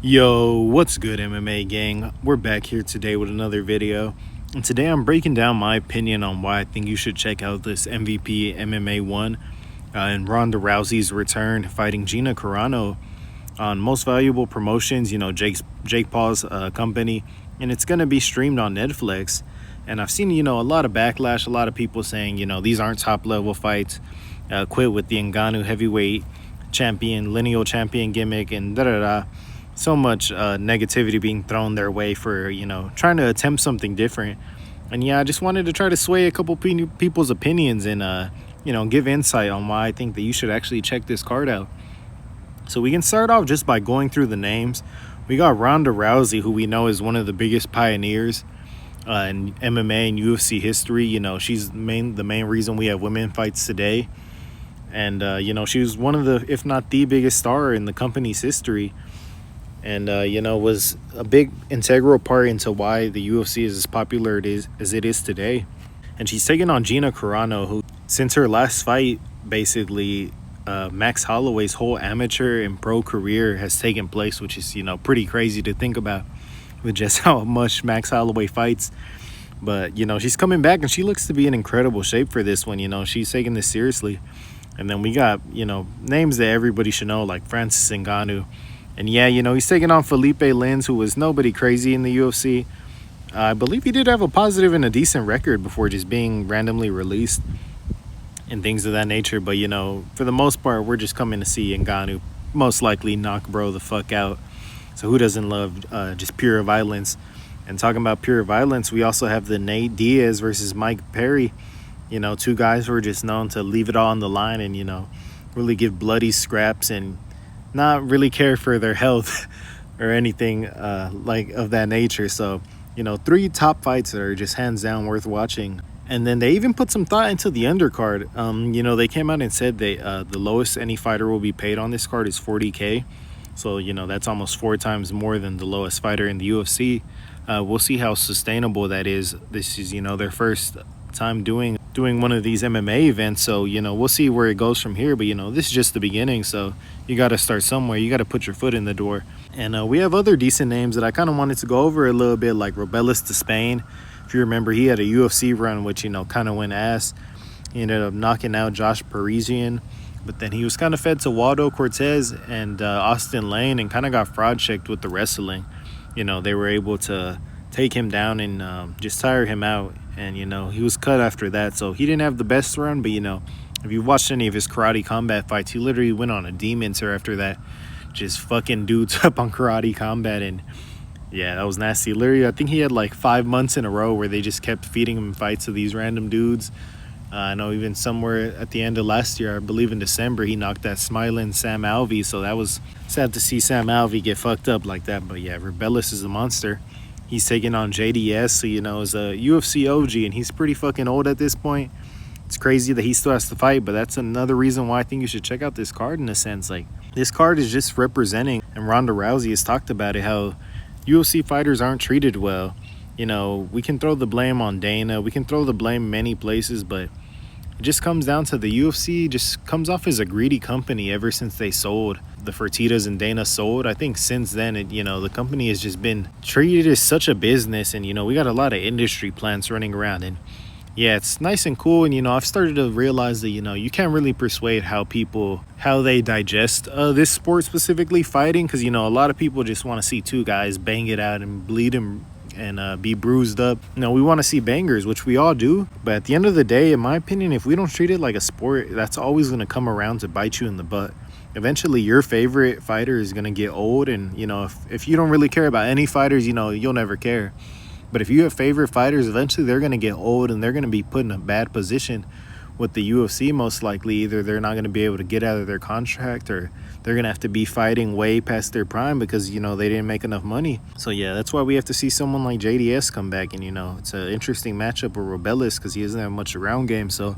Yo, what's good, MMA gang? We're back here today with another video. And today I'm breaking down my opinion on why I think you should check out this MVP MMA 1 and Ronda Rousey's return fighting Gina Carano on Most Valuable Promotions, Jake Paul's company. And it's going to be streamed on Netflix. And I've seen, a lot of backlash, a lot of people saying, these aren't top-level fights. Quit with the Ngannou heavyweight champion, lineal champion gimmick, and da-da-da. So much negativity being thrown their way for, trying to attempt something different. And yeah, I just wanted to try to sway a couple people's opinions and, give insight on why I think that you should actually check this card out. So we can start off just by going through the names. We got Ronda Rousey, who we know is one of the biggest pioneers in MMA and UFC history. She's the main reason we have women fights today. And, she was one of the, if not the biggest star in the company's history. And, was a big integral part into why the UFC is as popular as it is today. And she's taking on Gina Carano, who, since her last fight, basically, Max Holloway's whole amateur and pro career has taken place, which is, pretty crazy to think about with just how much Max Holloway fights. But, she's coming back, and she looks to be in incredible shape for this one. She's taking this seriously. And then we got, names that everybody should know, like Francis Ngannou. And yeah, he's taking on Philipe Lins, who was nobody crazy in the UFC. I believe he did have a positive and a decent record before just being randomly released and things of that nature. But, for the most part, we're just coming to see Ngannou most likely knock bro the fuck out. So who doesn't love just pure violence? And talking about pure violence, we also have the Nate Diaz versus Mike Perry. Two guys who are just known to leave it all on the line and, really give bloody scraps and not really care for their health or anything like of that nature. So, three top fights that are just hands down worth watching. And then they even put some thought into the undercard. They came out and said the lowest any fighter will be paid on this card is $40K. So, that's almost 4 times more than the lowest fighter in the UFC. We'll see how sustainable that is. This is, their first time doing one of these MMA events, so we'll see where it goes from here. But this is just the beginning, so you got to start somewhere. You got to put your foot in the door. And we have other decent names that I kind of wanted to go over a little bit, like Robelis to Spain. If you remember, he had a UFC run which kind of went ass. He ended up knocking out Josh Parisian, but then he was kind of fed to Waldo Cortez and Austin Lane and kind of got fraud checked with the wrestling. They were able to take him down and just tire him out. And, he was cut after that. So he didn't have the best run. But, if you watched any of his Karate Combat fights, he literally went on a demon tour after that. Just fucking dudes up on Karate Combat. And, yeah, that was nasty. Literally, I think he had like 5 months in a row where they just kept feeding him fights to these random dudes. I know even somewhere at the end of last year, I believe in December, he knocked that smiling Sam Alvey. So that was sad to see Sam Alvey get fucked up like that. But, yeah, Robelis is a monster. He's taking on JDS, so, is a UFC OG, and he's pretty fucking old at this point. It's crazy that he still has to fight, but that's another reason why I think you should check out this card in a sense. Like, this card is just representing, and Ronda Rousey has talked about it, how UFC fighters aren't treated well. We can throw the blame on Dana. We can throw the blame many places, but it just comes down to the UFC just comes off as a greedy company ever since they sold. The Fertittas and Dana sold. I think since then, the company has just been treated as such a business. And, we got a lot of industry plants running around. And, yeah, it's nice and cool. And, I've started to realize that, you can't really persuade how they digest this sport, specifically fighting. Because, a lot of people just want to see two guys bang it out and bleed and be bruised up. We want to see bangers, which we all do. But at the end of the day, in my opinion, if we don't treat it like a sport, that's always going to come around to bite you in the butt. Eventually, your favorite fighter is going to get old. And, if you don't really care about any fighters, you'll never care. But if you have favorite fighters, eventually they're going to get old and they're going to be put in a bad position with the UFC most likely. Either they're not going to be able to get out of their contract or they're going to have to be fighting way past their prime because, they didn't make enough money. So, yeah, that's why we have to see someone like JDS come back. And, it's an interesting matchup with Robelis because he doesn't have much around game. So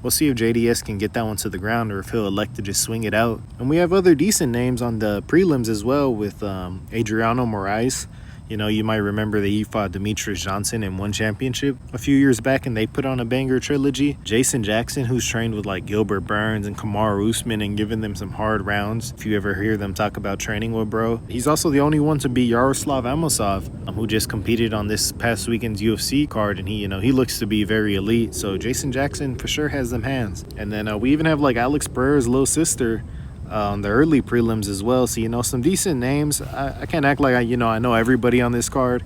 we'll see if JDS can get that one to the ground or if he'll elect to just swing it out. And we have other decent names on the prelims as well with Adriano Moraes. You know, you might remember that he fought Demetrius Johnson in one championship a few years back, and they put on a banger trilogy. Jason Jackson, who's trained with like Gilbert Burns and Kamaru Usman and given them some hard rounds. If you ever hear them talk about training with bro, he's also the only one to beat Yaroslav Amosov, who just competed on this past weekend's UFC card, and he looks to be very elite. So Jason Jackson for sure has them hands. And then we even have like Alex Pereira's little sister on the early prelims as well. So, some decent names. I can't act like I know everybody on this card.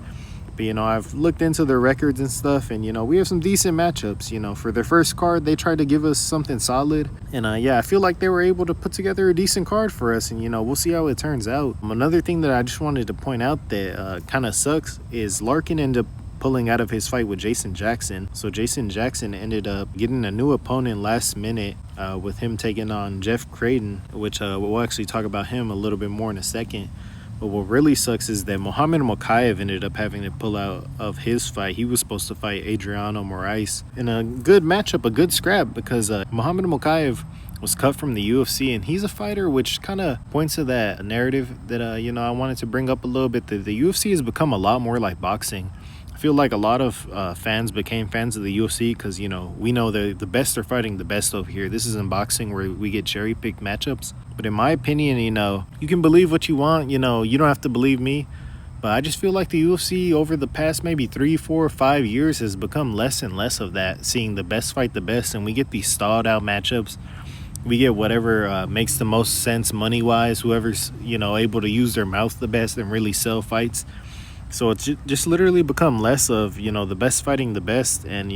But, I've looked into their records and stuff. And, we have some decent matchups. For their first card, they tried to give us something solid. And, I feel like they were able to put together a decent card for us. And, we'll see how it turns out. Another thing that I just wanted to point out that kind of sucks is Larkin ended up pulling out of his fight with Jason Jackson. So Jason Jackson ended up getting a new opponent last minute with him taking on Jeff Creighton, which we'll actually talk about him a little bit more in a second. But what really sucks is that Muhammad Mokaev ended up having to pull out of his fight. He was supposed to fight Adriano Moraes in a good matchup, a good scrap, because Muhammad Mokaev was cut from the UFC, and he's a fighter, which kind of points to that narrative that I wanted to bring up a little bit. That the UFC has become a lot more like boxing. I feel like a lot of fans became fans of the UFC because, we know the best are fighting the best over here. This isn't boxing where we get cherry-picked matchups. But in my opinion, you can believe what you want. You don't have to believe me. But I just feel like the UFC over the past maybe 3, 4, 5 years has become less and less of that, seeing the best fight the best. And we get these stalled-out matchups. We get whatever makes the most sense money-wise, whoever's, able to use their mouth the best and really sell fights. So it's just literally become less of, the best fighting the best. And,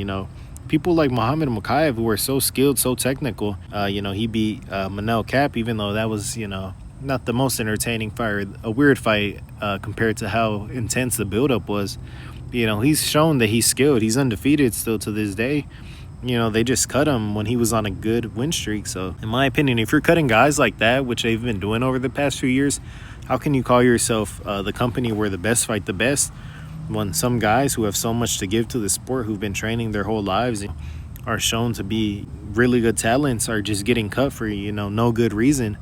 people like Muhammad Mokaev, who are so skilled, so technical, he beat Manel Cap, even though that was, not the most entertaining fight, a weird fight compared to how intense the buildup was. He's shown that he's skilled. He's undefeated still to this day. They just cut him when he was on a good win streak. So, in my opinion, if you're cutting guys like that, which they've been doing over the past few years, how can you call yourself the company where the best fight the best when some guys who have so much to give to the sport, who've been training their whole lives, are shown to be really good talents, are just getting cut for, no good reason?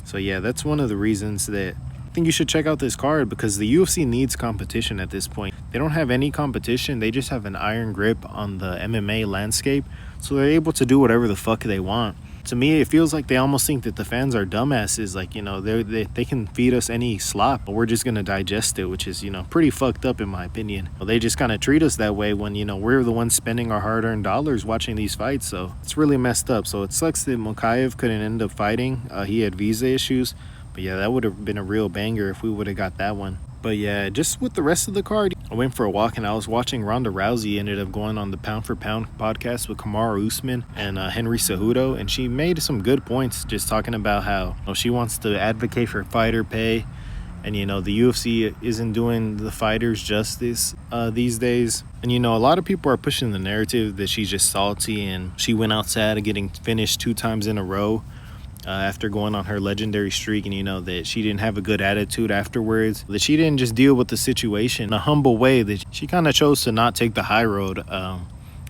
So, yeah, that's one of the reasons that I think you should check out this card, because the UFC needs competition at this point. They don't have any competition. They just have an iron grip on the MMA landscape, so they're able to do whatever the fuck they want. To me, it feels like they almost think that the fans are dumbasses. Like, they can feed us any slop, but we're just going to digest it, which is, pretty fucked up in my opinion. They just kind of treat us that way when, we're the ones spending our hard-earned dollars watching these fights. So it's really messed up. So it sucks that Mokaev couldn't end up fighting. He had visa issues. But yeah, that would have been a real banger if we would have got that one. But yeah, just with the rest of the card, I went for a walk and I was watching Ronda Rousey. Ended up going on the Pound for Pound podcast with Kamaru Usman and Henry Cejudo, and she made some good points, just talking about how she wants to advocate for fighter pay, and the UFC isn't doing the fighters justice these days. And a lot of people are pushing the narrative that she's just salty and she went outside getting finished 2 times in a row. After going on her legendary streak, and that she didn't have a good attitude afterwards, that she didn't just deal with the situation in a humble way, that she kind of chose to not take the high road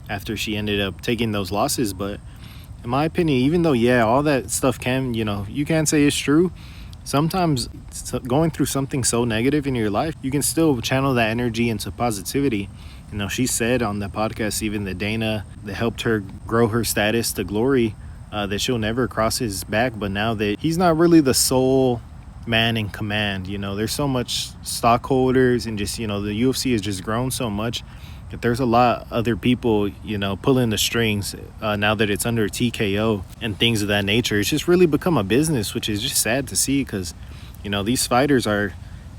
after she ended up taking those losses. But in my opinion, even though all that stuff can, you can't say it's true, sometimes going through something so negative in your life, you can still channel that energy into positivity. She said on the podcast even that Dana, that helped her grow her status to glory, that she'll never cross his back, but now that he's not really the sole man in command, there's so much stockholders, and just, the UFC has just grown so much that there's a lot other people, pulling the strings now that it's under TKO and things of that nature. It's just really become a business, which is just sad to see, because, these fighters are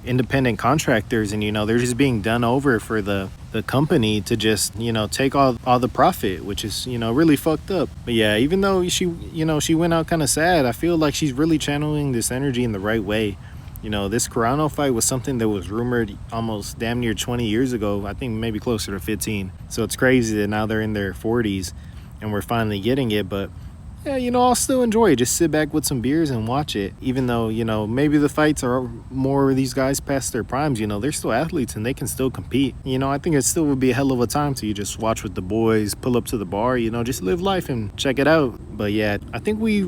independent contractors, and they're just being done over for the company to just take all the profit, which is really fucked up. But yeah, even though she went out kind of sad, I feel like she's really channeling this energy in the right way. This Carano fight was something that was rumored almost damn near 20 years ago. I think maybe closer to 15. So it's crazy that now they're in their 40s and we're finally getting it. But yeah, I'll still enjoy it. Just sit back with some beers and watch it. Even though, maybe the fights are more of these guys past their primes, they're still athletes and they can still compete. I think it still would be a hell of a time to you just watch with the boys, pull up to the bar, just live life and check it out. But yeah, I think we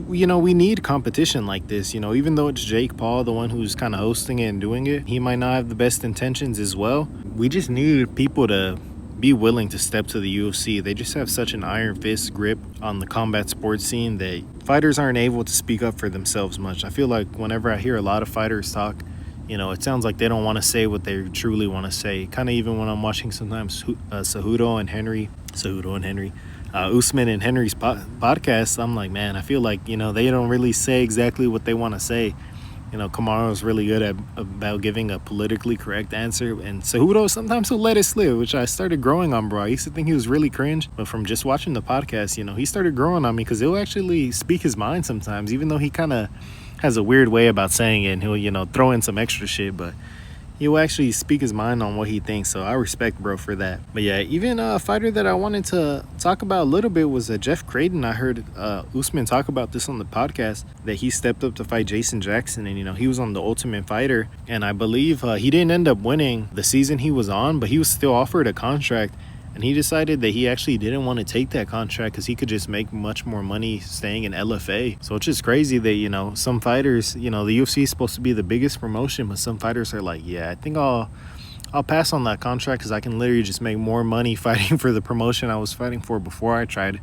need competition like this, even though it's Jake Paul, the one who's kind of hosting it and doing it, he might not have the best intentions as well. We just need people to be willing to step to the UFC. They just have such an iron fist grip on the combat sports scene that fighters aren't able to speak up for themselves much. I feel like whenever I hear a lot of fighters talk, it sounds like they don't want to say what they truly want to say. Kind of even when I'm watching sometimes Usman and Henry's podcast, I'm like, man, I feel like, they don't really say exactly what they want to say. Kamaru's really good about giving a politically correct answer, and Cejudo sometimes he'll let it slip, which I started growing on, bro. I used to think he was really cringe, but from just watching the podcast, he started growing on me because he'll actually speak his mind sometimes, even though he kind of has a weird way about saying it, and he'll, throw in some extra shit, but he'll actually speak his mind on what he thinks, so I respect bro for that. But yeah, even a fighter that I wanted to talk about a little bit was Jeff Creighton. I heard Usman talk about this on the podcast, that he stepped up to fight Jason Jackson, and he was on the Ultimate Fighter, and I believe he didn't end up winning the season he was on, but he was still offered a contract. And he decided that he actually didn't want to take that contract because he could just make much more money staying in LFA. So it's just crazy that, some fighters, the UFC is supposed to be the biggest promotion, but some fighters are like, yeah, I think I'll pass on that contract because I can literally just make more money fighting for the promotion I was fighting for before I tried,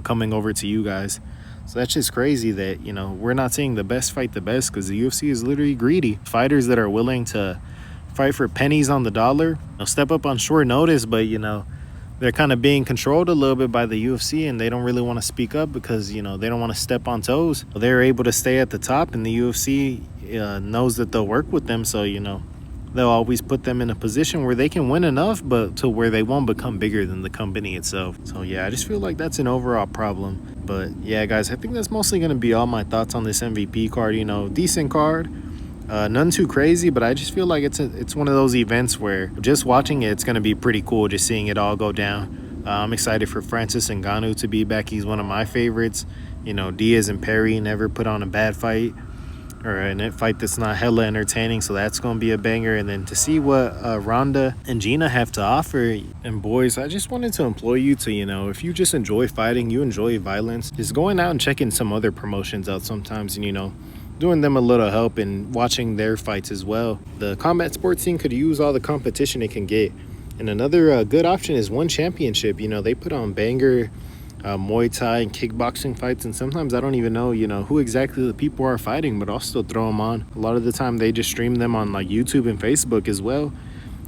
coming over to you guys. So that's just crazy that, we're not seeing the best fight the best because the UFC is literally greedy. Fighters that are willing to fight for pennies on the dollar, step up on short notice, but, they're kind of being controlled a little bit by the UFC, and they don't really want to speak up because, they don't want to step on toes. They're able to stay at the top, and the UFC knows that they'll work with them. So, they'll always put them in a position where they can win enough, but to where they won't become bigger than the company itself. So, yeah, I just feel like that's an overall problem. But, yeah, guys, I think that's mostly going to be all my thoughts on this MVP card. Decent card. None too crazy, but I just feel like it's one of those events where just watching it, it's going to be pretty cool just seeing it all go down. I'm excited for Francis Ngannou to be back. He's one of my favorites. Diaz and Perry never put on a bad fight or a fight that's not hella entertaining, so that's going to be a banger. And then to see what Ronda and Gina have to offer. And boys, I just wanted to implore you to, if you just enjoy fighting, you enjoy violence, just going out and checking some other promotions out sometimes and, doing them a little help and watching their fights as well. The combat sports scene could use all the competition it can get. And another good option is One Championship. They put on banger Muay Thai and kickboxing fights, and sometimes I don't even know, who exactly the people are fighting, but I'll still throw them on. A lot of the time they just stream them on like YouTube and Facebook as well.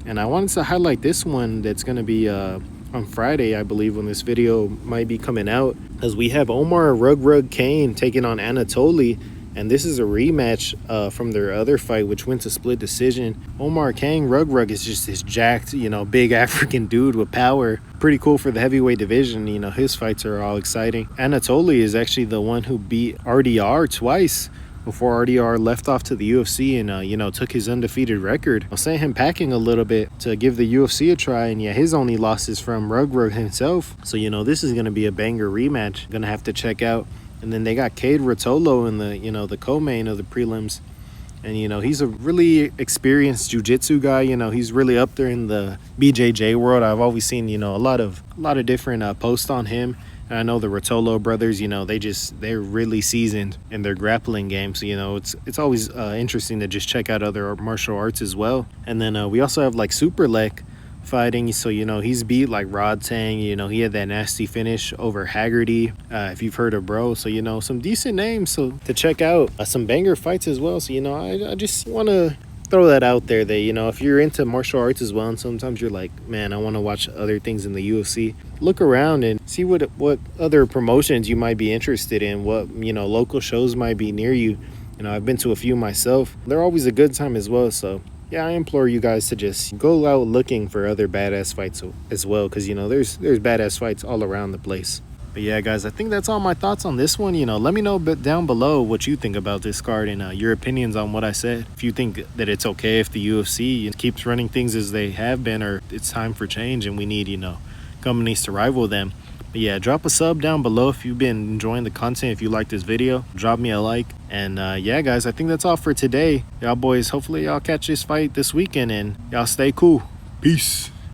And I wanted to highlight this one that's going to be on Friday, I believe, when this video might be coming out, as we have Omar Rug Kane taking on Anatoly. And this is a rematch from their other fight, which went to split decision. Omar Kane, Rug is just this jacked, big African dude with power. Pretty cool for the heavyweight division. His fights are all exciting. Anatoly is actually the one who beat RDR twice before RDR left off to the UFC and, took his undefeated record. I'll send him packing a little bit to give the UFC a try. And, yeah, his only loss is from Rug himself. So, this is going to be a banger rematch. Going to have to check out. And then they got Cade Rotolo in the, the co-main of the prelims. And, he's a really experienced jiu-jitsu guy. He's really up there in the BJJ world. I've always seen, a lot of different posts on him. And I know the Rotolo brothers, they're really seasoned in their grappling game. So, it's always interesting to just check out other martial arts as well. And then we also have like Superlek fighting. So, he's beat like Rod Tang. He had that nasty finish over Haggerty, if you've heard of bro. So, some decent names so to check out. Some banger fights as well. So, I just want to throw that out there that, if you're into martial arts as well, and sometimes you're like, man, I want to watch other things in the UFC, look around and see what other promotions you might be interested in, what, local shows might be near you. I've been to a few myself. They're always a good time as well. So, yeah, I implore you guys to just go out looking for other badass fights as well, because, there's badass fights all around the place. But yeah, guys, I think that's all my thoughts on this one. Let me know down below what you think about this card and your opinions on what I said. If you think that it's okay if the UFC keeps running things as they have been, or it's time for change and we need, companies to rival them. But But yeah, drop a sub down below if you've been enjoying the content. If you like this video, drop me a like. And yeah, guys, I think that's all for today. Y'all boys, hopefully y'all catch this fight this weekend, and y'all stay cool. Peace.